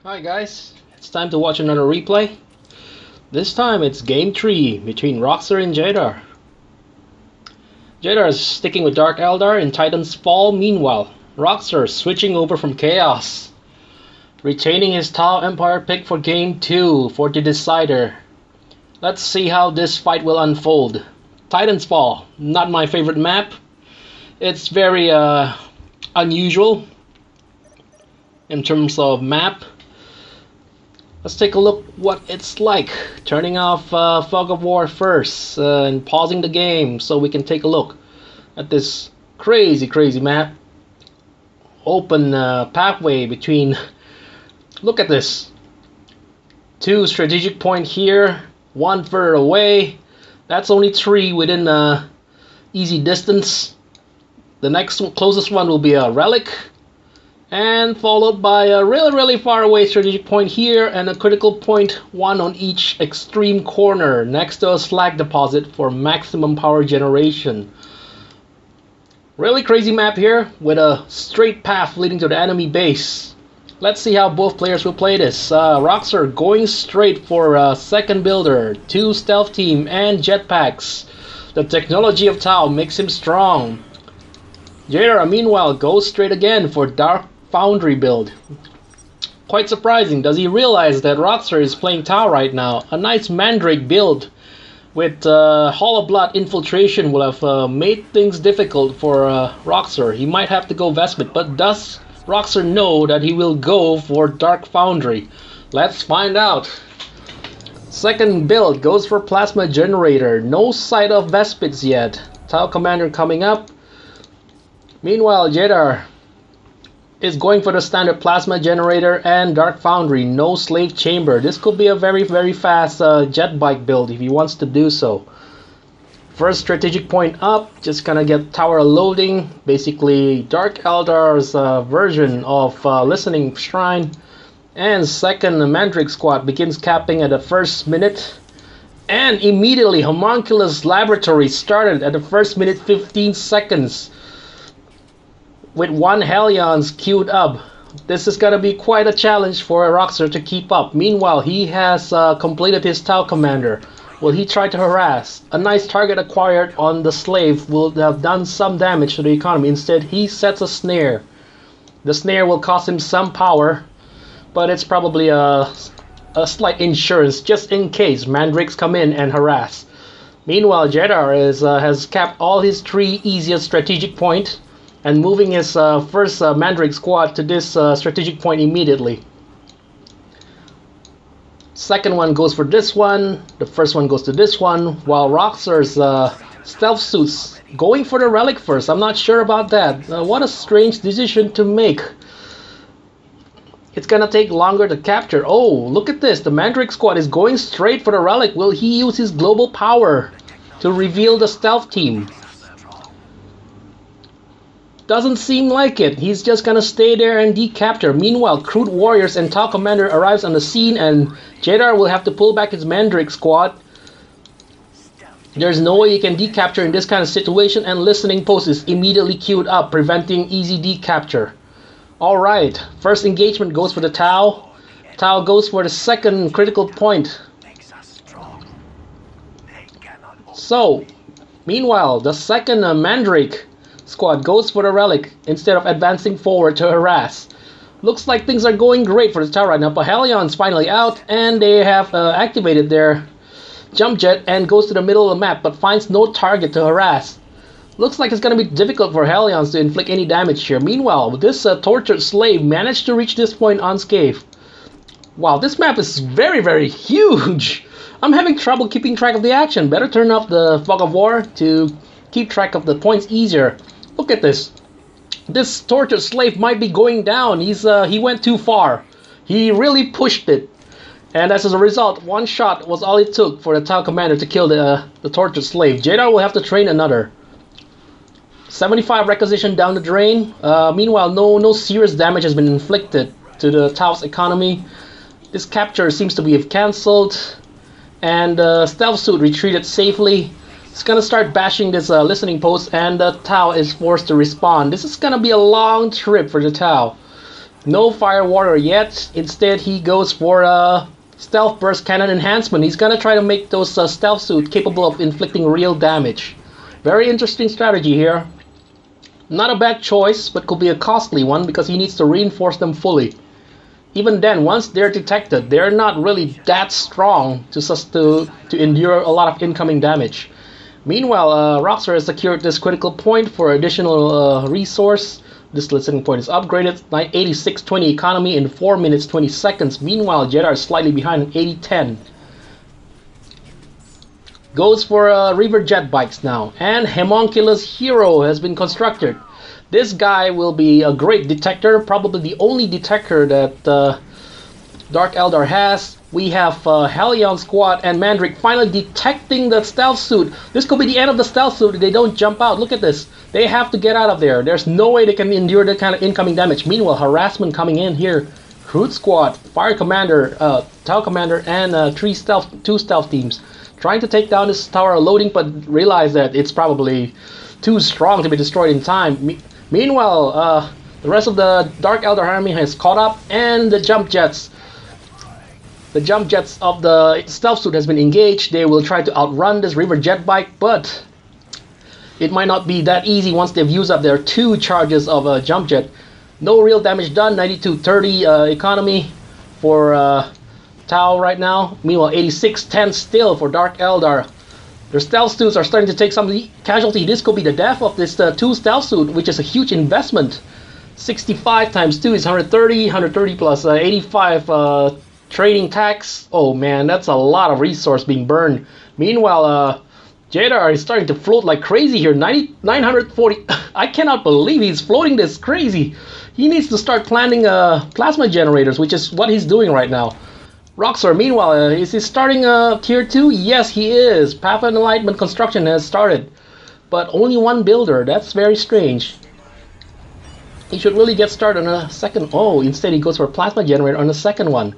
Hi guys, it's time to watch another replay. This time it's game 3 between Roxor and Jaedar. Jaedar is sticking with Dark Eldar in Titan's Fall. Meanwhile, Roxor switching over from Chaos, retaining his Tau Empire pick for game 2 for the decider. Let's see how this fight will unfold. Titan's Fall, not my favorite map. It's very unusual in terms of map. Let's take a look what it's like. Turning off Fog of War first and pausing the game so we can take a look at this crazy map. Open pathway between. Look at this. 2 strategic point here, 1 further away. That's only 3 within easy distance. The next closest one will be a relic, and followed by a really far away strategic point here and a critical point, 1 on each extreme corner next to a slag deposit for maximum power generation. Really crazy map here with a straight path leading to the enemy base. Let's see how both players will play this. Roxor going straight for a second builder, 2 stealth team and jetpacks. The technology of Tau makes him strong. Jaedar meanwhile goes straight again for Dark Foundry build. Quite surprising. Does he realize that Roxor is playing Tau right now? A nice Mandrake build with Hollow Blood infiltration will have made things difficult for Roxor. He might have to go Vespid, but does Roxor know that he will go for Dark Foundry? Let's find out. Second build goes for Plasma Generator. No sight of Vespids yet. Tau Commander coming up. Meanwhile, Jaedar is going for the standard Plasma Generator and Dark Foundry. No Slave Chamber. This could be a very fast jet bike build if he wants to do so. First strategic point up, just gonna get tower loading. Basically Dark Eldar's version of Listening Shrine. And second Mandrake squad begins capping at the first minute. And immediately Homunculus Laboratory started at the first minute 15 seconds. With 1 Helion's queued up. This is gonna be quite a challenge for Roxor to keep up. Meanwhile, he has completed his Tau Commander. Will he try to harass? A nice target acquired on the slave will have done some damage to the economy. Instead, he sets a snare. The snare will cost him some power, but it's probably a slight insurance just in case Mandrakes come in and harass. Meanwhile, Jaedar has capped all his 3 easiest strategic points and moving his first Mandrake squad to this strategic point immediately. Second one goes for this one. The first one goes to this one. While Roxor's stealth suits going for the relic first. I'm not sure about that. What a strange decision to make. It's gonna take longer to capture. Oh, look at this. The Mandrake squad is going straight for the relic. Will he use his global power to reveal the stealth team? Doesn't seem like it. He's just gonna stay there and decapture. Meanwhile, Crude Warriors and Tau Commander arrives on the scene, and Jaedar will have to pull back his Mandrake squad. There's no way he can decapture in this kind of situation, and Listening Post is immediately queued up, preventing easy decapture. Alright, first engagement goes for the Tau. Tau goes for the second critical point. So, meanwhile, the second Mandrake squad goes for the relic instead of advancing forward to harass. Looks like things are going great for the Tau right now. Helion's finally out, and they have activated their jump jet and goes to the middle of the map, but finds no target to harass. Looks like it's going to be difficult for Helion's to inflict any damage here. Meanwhile, this tortured slave managed to reach this point unscathed. Wow, this map is very huge. I'm having trouble keeping track of the action. Better turn off the Fog of War to keep track of the points easier. Look at this. This tortured slave might be going down. He went too far. He really pushed it. And as a result, 1 shot was all it took for the Tau Commander to kill the tortured slave. Jaedar will have to train another. 75 requisition down the drain. Meanwhile, no serious damage has been inflicted to the Tau's economy. This capture seems to be cancelled. And Stealth Suit retreated safely. It's gonna start bashing this listening post, and the Tau is forced to respawn. This is gonna be a long trip for the Tau. No Fire Warrior yet. Instead, he goes for a Stealth Burst Cannon Enhancement. He's gonna try to make those Stealth Suit capable of inflicting real damage. Very interesting strategy here. Not a bad choice, but could be a costly one because he needs to reinforce them fully. Even then, once they're detected, they're not really that strong to endure a lot of incoming damage. Meanwhile, Roxor has secured this critical point for additional resource. This listening point is upgraded, 86-20 economy in 4 minutes 20 seconds. Meanwhile, Jaedar is slightly behind, 80-10. Goes for River Jet Bikes now, and Homunculus Hero has been constructed. This guy will be a great detector, probably the only detector that Dark Eldar has. We have Hellion Squad and Mandrake finally detecting the stealth suit. This could be the end of the stealth suit if they don't jump out. Look at this. They have to get out of there. There's no way they can endure that kind of incoming damage. Meanwhile, harassment coming in here. Root Squad, Fire Commander, Tau Commander, and two stealth teams. Trying to take down this tower loading, but realize that it's probably too strong to be destroyed in time. Meanwhile, the rest of the Dark Eldar army has caught up, and the jump jets. The jump jets of the stealth suit has been engaged. They will try to outrun this River Jet Bike, but it might not be that easy once they've used up their 2 charges of jump jet. No real damage done. 92-30 economy for Tau right now. Meanwhile, 86-10 still for Dark Eldar. Their stealth suits are starting to take some casualty. This could be the death of this 2 stealth suit, which is a huge investment. 65 times 2 is 130. 130 plus 85 trading tax. Oh man, that's a lot of resource being burned. Meanwhile, Jaedar is starting to float like crazy here. 940. I cannot believe he's floating this crazy. He needs to start planning plasma generators, which is what he's doing right now. Roxor, meanwhile, is he starting tier 2? Yes, he is. Path of Enlightenment construction has started, but only 1 builder. That's very strange. He should really get started on a second. Oh, instead he goes for a plasma generator on the second one.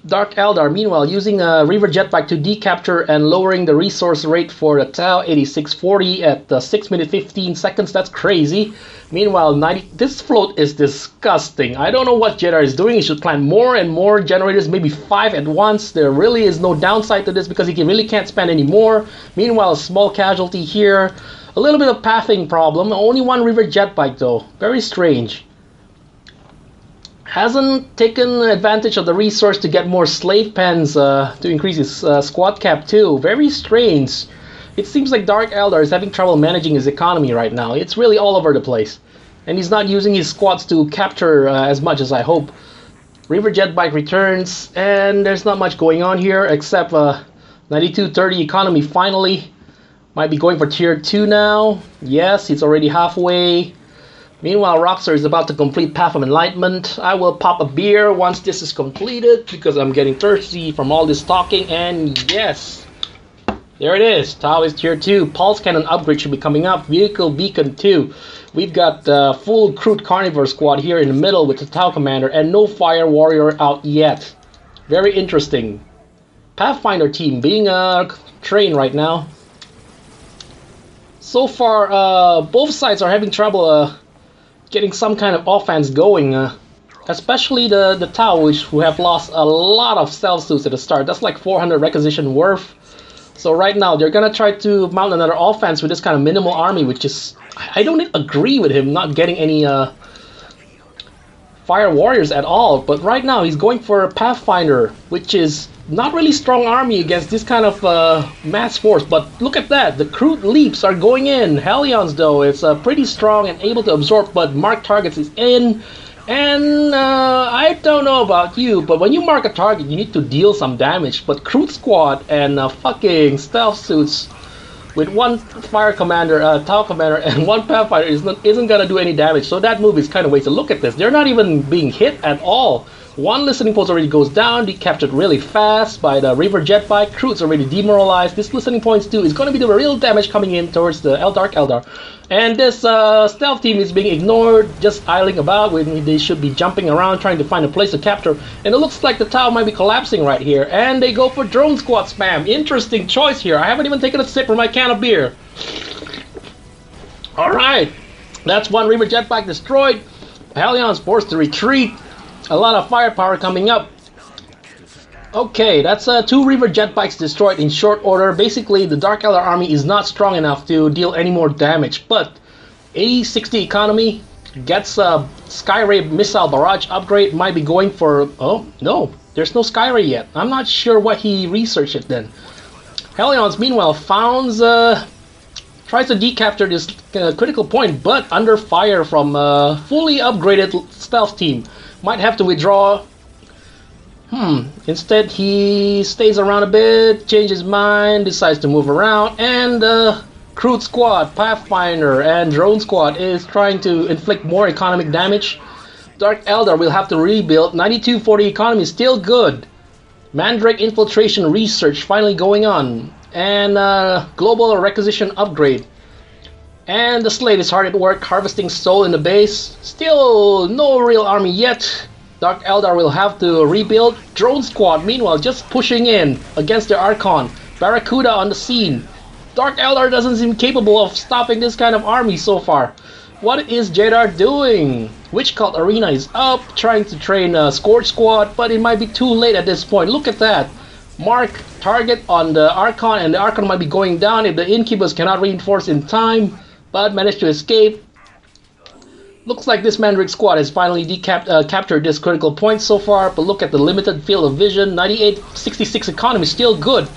Dark Eldar, meanwhile, using a River Jetbike to decapture and lowering the resource rate for the Tau, 8640 at 6 minutes 15 seconds. That's crazy. Meanwhile, this float is disgusting. I don't know what Jaedar is doing. He should plant more and more generators, maybe 5 at once. There really is no downside to this because he really can't spend any more. Meanwhile, a small casualty here. A little bit of pathing problem. Only 1 River Jetbike though. Very strange. Hasn't taken advantage of the resource to get more slave pens to increase his squad cap too. Very strange. It seems like Dark Eldar is having trouble managing his economy right now. It's really all over the place. And he's not using his squads to capture as much as I hope. River Jetbike returns, and there's not much going on here except 92-30 economy finally. Might be going for tier 2 now. Yes, he's already halfway. Meanwhile, Roxor is about to complete Path of Enlightenment. I will pop a beer once this is completed because I'm getting thirsty from all this talking. And yes, there it is. Tau is tier 2. Pulse Cannon upgrade should be coming up. Vehicle Beacon 2. We've got the full Crude Carnivore squad here in the middle with the Tau Commander and no Fire Warrior out yet. Very interesting. Pathfinder team being trained right now. So far, both sides are having trouble getting some kind of offense going, especially the Tau, who have lost a lot of stealth suits at the start. That's like 400 requisition worth. So right now they're gonna try to mount another offense with this kind of minimal army, which is, I don't agree with him not getting any Fire Warriors at all. But right now he's going for a Pathfinder, which is not really strong army against this kind of mass force. But look at that, the crude leaps are going in. Hellions though, it's pretty strong and able to absorb, but mark targets is in. And I don't know about you, but when you mark a target, you need to deal some damage. But Crude Squad and fucking Stealth Suits with 1 Fire Commander, Tau Commander, and 1 Pathfinder isn't gonna do any damage. So that move is kind of wasted. Look at this, they're not even being hit at all. 1 listening post already goes down, decaptured really fast by the River Jetbike. Crude's already demoralized. This listening points too is going to be the real damage coming in towards the Dark Eldar. And this stealth team is being ignored, just idling about when they should be jumping around trying to find a place to capture. And it looks like the Tau might be collapsing right here. And they go for drone squad spam. Interesting choice here. I haven't even taken a sip from my can of beer. Alright, that's 1 River Jetbike destroyed. Helion's forced to retreat. A lot of firepower coming up. Okay, that's 2 Reaver jet bikes destroyed in short order. Basically, the Dark Elder army is not strong enough to deal any more damage, but 80-60 economy gets a Skyray missile barrage upgrade. Might be going for... Oh, no, there's no Skyray yet. I'm not sure what he researched it then. Helion's meanwhile founds... tries to decapture this critical point, but under fire from a fully upgraded stealth team. Might have to withdraw. Instead, he stays around a bit, changes his mind, decides to move around, and Crude Squad, Pathfinder, and Drone Squad is trying to inflict more economic damage. Dark Elder will have to rebuild. 9240 economy is still good. Mandrake infiltration research finally going on. And global requisition upgrade. And the slave is hard at work harvesting soul in the base. Still no real army yet. Dark Eldar will have to rebuild. Drone Squad meanwhile just pushing in against the Archon. Barracuda on the scene. Dark Eldar doesn't seem capable of stopping this kind of army so far. What is Jaedar doing? Witch Cult Arena is up, trying to train Scourge Squad, but it might be too late at this point. Look at that. Mark target on the Archon, and the Archon might be going down if the Incubus cannot reinforce in time, but managed to escape. Looks like this Mandrake squad has finally captured this critical point so far, but look at the limited field of vision. 98-66 economy, still good.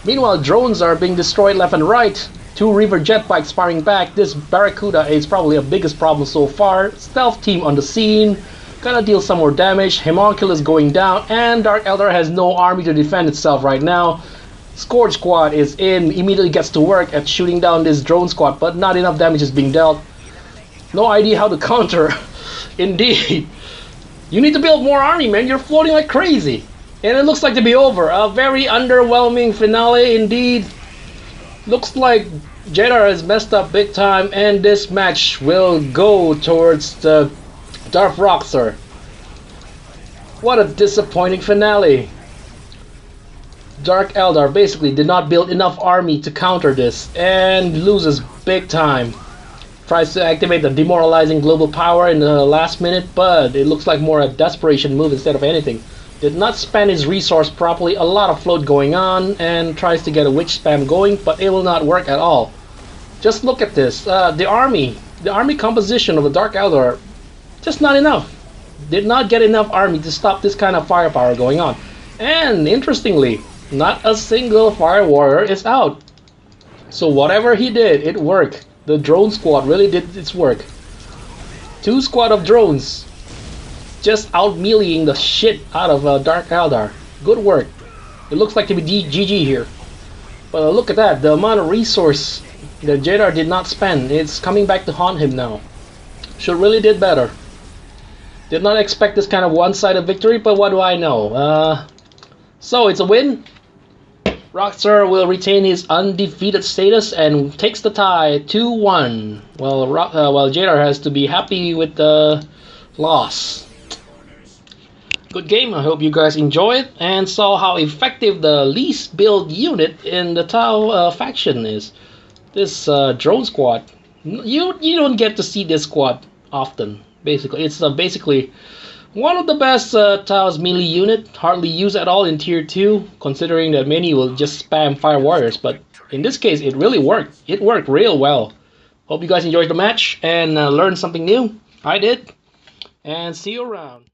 Meanwhile, drones are being destroyed left and right. 2 Reaver jet bikes firing back. This Barracuda is probably the biggest problem so far. Stealth team on the scene. Gonna deal some more damage. Homunculus going down, and Dark Elder has no army to defend itself right now. Scourge Squad is in, immediately gets to work at shooting down this drone squad, but not enough damage is being dealt. No idea how to counter. Indeed. You need to build more army, man. You're floating like crazy. And it looks like to be over. A very underwhelming finale indeed. Looks like Jaedar has messed up big time, and this match will go towards the Darth Roxor. What a disappointing finale. Dark Eldar basically did not build enough army to counter this and loses big time. Tries to activate the demoralizing global power in the last minute, but it looks like more a desperation move instead of anything. Did not spend his resource properly, a lot of float going on, and tries to get a witch spam going, but it will not work at all. Just look at this. The army composition of the Dark Eldar, just not enough. Did not get enough army to stop this kind of firepower going on. And interestingly, not a single fire warrior is out. So whatever he did, it worked. The drone squad really did its work. 2 squad of drones just out meleeing the shit out of Dark Eldar. Good work. It looks like to be GG here. But look at that, the amount of resource that Jaedar did not spend, it's coming back to haunt him now. Should really did better. Did not expect this kind of one-sided victory, but what do I know? So it's a win. Roxor will retain his undefeated status and takes the tie 2-1. Well, Jaedar has to be happy with the loss. Good game. I hope you guys enjoyed and saw how effective the least build unit in the Tau faction is. This drone squad. You don't get to see this squad often. Basically, it's basically one of the best Tau's melee unit, hardly used at all in tier 2, considering that many will just spam fire warriors, but in this case it really worked. It worked real well. Hope you guys enjoyed the match and learned something new. I did. And see you around.